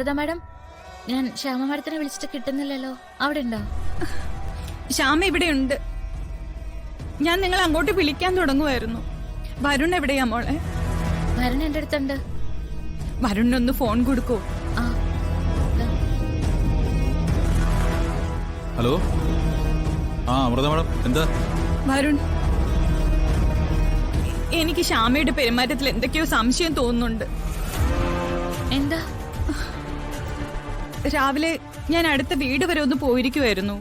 Amrita madam, ഞാൻ ശ്യാമ മാഡത്തിനെ വിളിച്ചിട്ട് കിട്ടുന്നില്ലല്ലോ. അവിടെ ഉണ്ടോ? ശ്യാമ ഇവിടെ ഉണ്ട്. ഞാൻ നിങ്ങളെ അങ്ങോട്ട് വിളിക്കാൻ തുടങ്ങുമായിരുന്നു. വരുൺ എവിടെയാ മോളെ? വരുൺ എന്റെ അടുത്തുണ്ട്. വരുണിനൊന്ന് ഫോൺ കൊടുക്കോ? ആ, ഹലോ. ആ അമൃത മാഡം, എന്താ? വരുൺ, എനിക്ക് ശ്യാമയുടെ പെരുമാറ്റത്തിൽ എന്തൊക്കെയോ സംശയം തോന്നുന്നുണ്ട്. എന്താ? രാവിലെ ഞാൻ അടുത്ത വീട് വരെ ഒന്ന് പോയിരിക്കുമായിരുന്നു.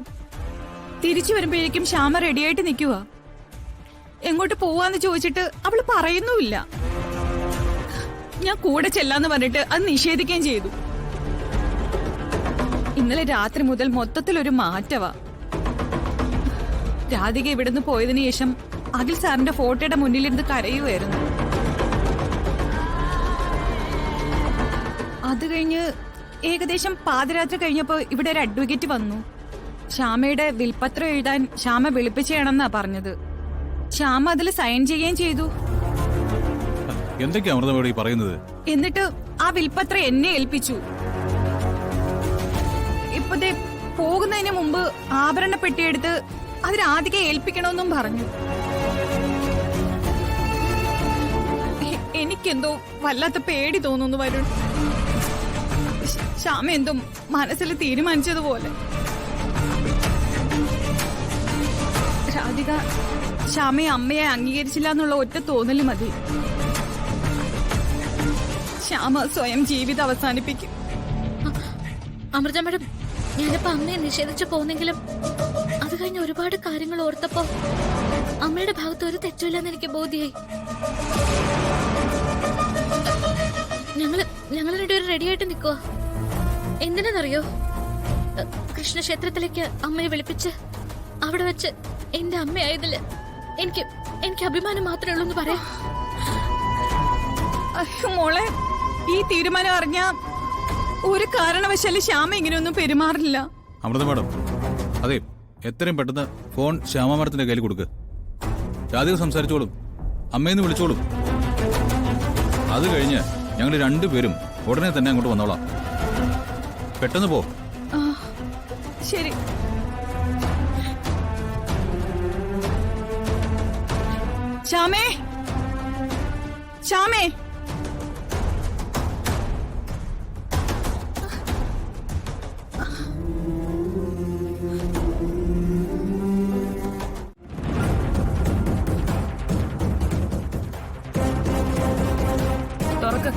തിരിച്ചു വരുമ്പോഴേക്കും ശ്യാമ റെഡിയായിട്ട് നിൽക്കുക. എങ്ങോട്ട് പോവാന്ന് ചോദിച്ചിട്ട് അവള് പറയുന്നുമില്ല. ഞാൻ കൂടെ ചെല്ലാന്ന് പറഞ്ഞിട്ട് അത് നിഷേധിക്കുകയും ചെയ്തു. ഇന്നലെ രാത്രി മുതൽ മൊത്തത്തിലൊരു മാറ്റവാ. രാധിക ഇവിടുന്ന് പോയതിനു ശേഷം അഖിൽ സാറിന്റെ ഫോട്ടോയുടെ മുന്നിലിരുന്ന് കരയുമായിരുന്നു. അത് കഴിഞ്ഞ് ഏകദേശം പാതിരാത്രി കഴിഞ്ഞപ്പോ ഇവിടെ ഒരു അഡ്വക്കേറ്റ് വന്നു. ശ്യാമയുടെ വിൽപത്രം എഴുതാൻ ശ്യാമ വിളിപ്പിച്ചേണെന്നാ പറഞ്ഞത്. ശ്യാമ അതിൽ സൈൻ ചെയ്യുകയും ചെയ്തു. എന്തൊക്കെയാ അമൃത ഈ പറയുന്നത്? എന്നിട്ട് ആ വിൽപത്രം എന്നെ ഏൽപ്പിച്ചു. ഇപ്പത്തെ പോകുന്നതിന് മുമ്പ് ആഭരണ പെട്ടിയെടുത്ത് അതിനാധികം ഏൽപ്പിക്കണമെന്നും പറഞ്ഞു. എനിക്കെന്തോ വല്ലാത്ത പേടി തോന്നുന്നു വരുൺ. ശ്യാമ എന്തോ മനസ്സിൽ തീരുമാനിച്ചതുപോലെ. രാധിക ശ്യാമയെ അമ്മയെ അംഗീകരിച്ചില്ല എന്നുള്ള ഒറ്റ തോന്നല് മതി. ശ്യാമ സ്വയം ജീവിതം അവസാനിപ്പിക്കും. അമൃത മാഡം, ഞാനിപ്പോ അമ്മയെ നിഷേധിച്ചു പോന്നെങ്കിലും അത് കഴിഞ്ഞ് ഒരുപാട് കാര്യങ്ങൾ ഓർത്തപ്പോ അമ്മയുടെ ഭാഗത്ത് ഒരു തെറ്റില്ലെന്ന് എനിക്ക് ബോധ്യായി. ഞങ്ങൾ രണ്ടുപേരും റെഡിയായിട്ട് നിൽക്കുക. എന്തിനെന്നറിയോ? കൃഷ്ണക്ഷേത്രത്തിലേക്ക് അമ്മയെ വിളിപ്പിച്ച് അവിടെ വെച്ച് എന്റെ അമ്മയായതില് എനിക്ക് അഭിമാനം മാത്രമേ ഉള്ളൂ എന്ന് പറയാം. മോളെ, ഈ തീരുമാനം അറിഞ്ഞ ഒരു കാരണവശാലും ശ്യാമ ഇങ്ങനെയൊന്നും പെരുമാറില്ല. അമൃത മാഡം, അതെ, എത്രയും പെട്ടെന്ന് ഫോൺ ശ്യാമ മാഡത്തിന്റെ കയ്യിൽ കൊടുക്ക്. രാധിക സംസാരിച്ചോളും, അമ്മയെന്ന് വിളിച്ചോളും. അത് കഴിഞ്ഞ് ഞങ്ങൾ രണ്ടുപേരും ഉടനെ തന്നെ അങ്ങോട്ട് വന്നോളാം. പെട്ടെന്ന് പോ. ശരി. ശ്യാമേ, ശ്യാമേ, തുറക്ക്.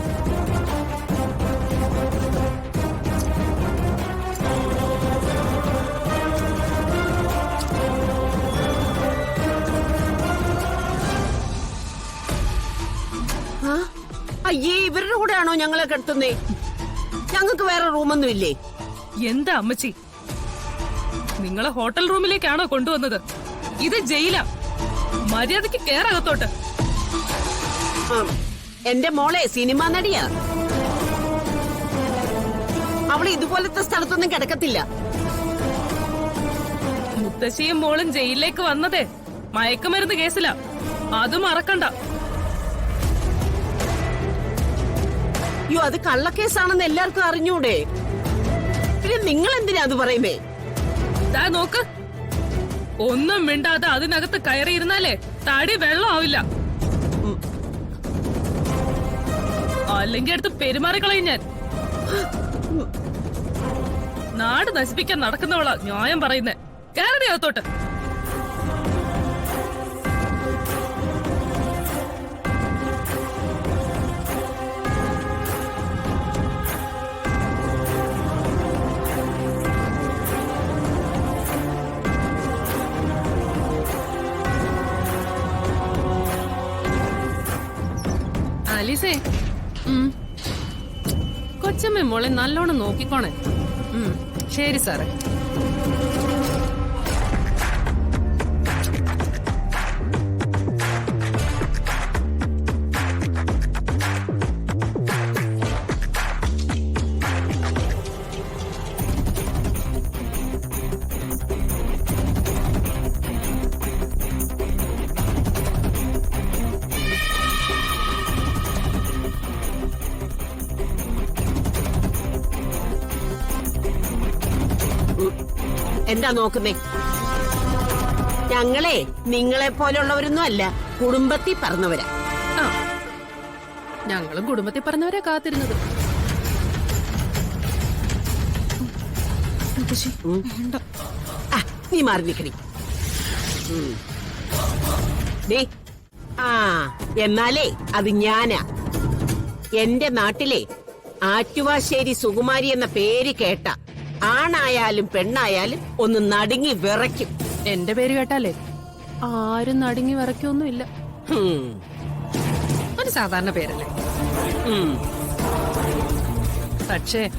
അയ്യേ, ഇവരുടെ കൂടെയാണോ ഞങ്ങളെ കിടത്തുന്നേ? ഞങ്ങൾക്ക് വേറെ റൂമൊന്നും ഇല്ലേ? എന്താ അമ്മച്ചി, നിങ്ങളെ ഹോട്ടൽ റൂമിലേക്കാണോ കൊണ്ടുവന്നത്? ഇത് ജയിലാ. മര്യാദക്ക് കേറകത്തോട്ട്. എന്റെ മോളെ സിനിമാ നടിയാ. അവള് ഇതുപോലത്തെ സ്ഥലത്തൊന്നും കിടക്കത്തില്ല. മുത്തശ്ശിയും മോളും ജയിലിലേക്ക് വന്നതേ മയക്കുമരുന്ന് കേസിലാ. അത് മറക്കണ്ട. അയ്യോ, അത് കള്ളക്കേസാണെന്ന് എല്ലാവർക്കും അറിഞ്ഞൂടെ? പിന്നെ നിങ്ങൾ എന്തിനാ അത് പറയുന്നേ? ദാ നോക്ക്, ഒന്നും മിണ്ടാതെ അതിനകത്ത് കയറിയിരുന്നാലേ തടി വെള്ളം ആവില്ല. അല്ലെങ്കിൽ അടുത്ത് പെരുമാറിക്കളയും ഞാൻ. നാട് നശിപ്പിക്കാൻ നടക്കുന്നവളാ ന്യായം പറയുന്നേ. കേരള അകത്തോട്ട്. അലീസേ, കൊച്ചമ്മ മോളെ നല്ലോണം നോക്കിക്കോണേ. ശരി സാറേ. എന്താ നോക്കുന്നേ? ഞങ്ങളെ നിങ്ങളെ പോലുള്ളവരൊന്നും അല്ല, കുടുംബത്തിൽ പറഞ്ഞവരാ. ആ ഞങ്ങളും കുടുംബത്തിൽ പറഞ്ഞവരെ കാത്തിരുന്നത്. മുത്തശ്ശി വേണ്ട. ആ, നീ മാറി നിക്കണി. ആ എന്നാലേ അത് ഞാനാ. എന്റെ നാട്ടിലെ ആറ്റുവാശ്ശേരി സുകുമാരി എന്ന പേര് കേട്ട ആണായാലും പെണ്ണായാലും ഒന്ന് നടുങ്ങി വിറയ്ക്കും. എന്റെ പേര് കേട്ടാലേ ആരും നടുങ്ങി വിറയ്ക്കൊന്നുമില്ല. ഹും. ഒരു സാധാരണ പേരല്ലേ. ഉം. പക്ഷേ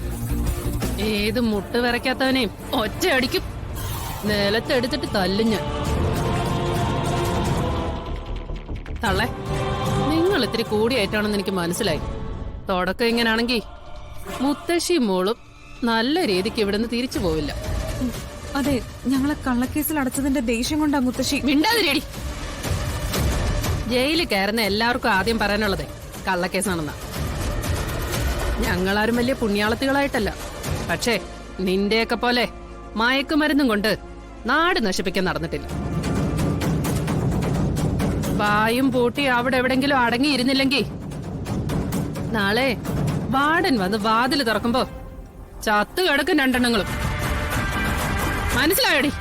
ഏത് മുട്ട് വിറയ്ക്കാത്തവനെയും ഒറ്റ അടിക്കും. നിലത്തെടുത്തിട്ട് തല്ലും ഞാൻ. തള്ളേ, നിങ്ങൾ ഇത്തിരി കൂടിയായിട്ടാണെന്ന് എനിക്ക് മനസ്സിലായി. തുടക്കം ഇങ്ങനാണെങ്കി മുത്തശ്ശി മോളും നല്ല രീതിക്ക് ഇവിടുന്ന് തിരിച്ചു പോവില്ല. അതെ, ഞങ്ങളെ കള്ളക്കേസിൽ അടച്ചതിന്റെ ദേഷ്യം കൊണ്ടാ മുത്തശ്ശി. മിണ്ടാതിരിയടി. ജയിലിൽ കയറുന്ന എല്ലാവർക്കും ആദ്യം പറയാനുള്ളതേ കള്ളക്കേസാണെന്നാ. ഞങ്ങളാരും വലിയ പുണ്യാളത്തികളായിട്ടല്ല. പക്ഷേ നിന്റെയൊക്കെ പോലെ മയക്കുമരുന്നും കൊണ്ട് നാട് നശിപ്പിക്കാൻ നടന്നിട്ടില്ല. വായും പൂട്ടി അവിടെ എവിടെങ്കിലും അടങ്ങിയിരുന്നില്ലെങ്കി നാളെ വാർഡൻ വന്ന് വാതില് തുറക്കുമ്പോ ചത്തു കിടക്കും രണ്ടെണ്ണങ്ങളും. മനസ്സിലായോടി?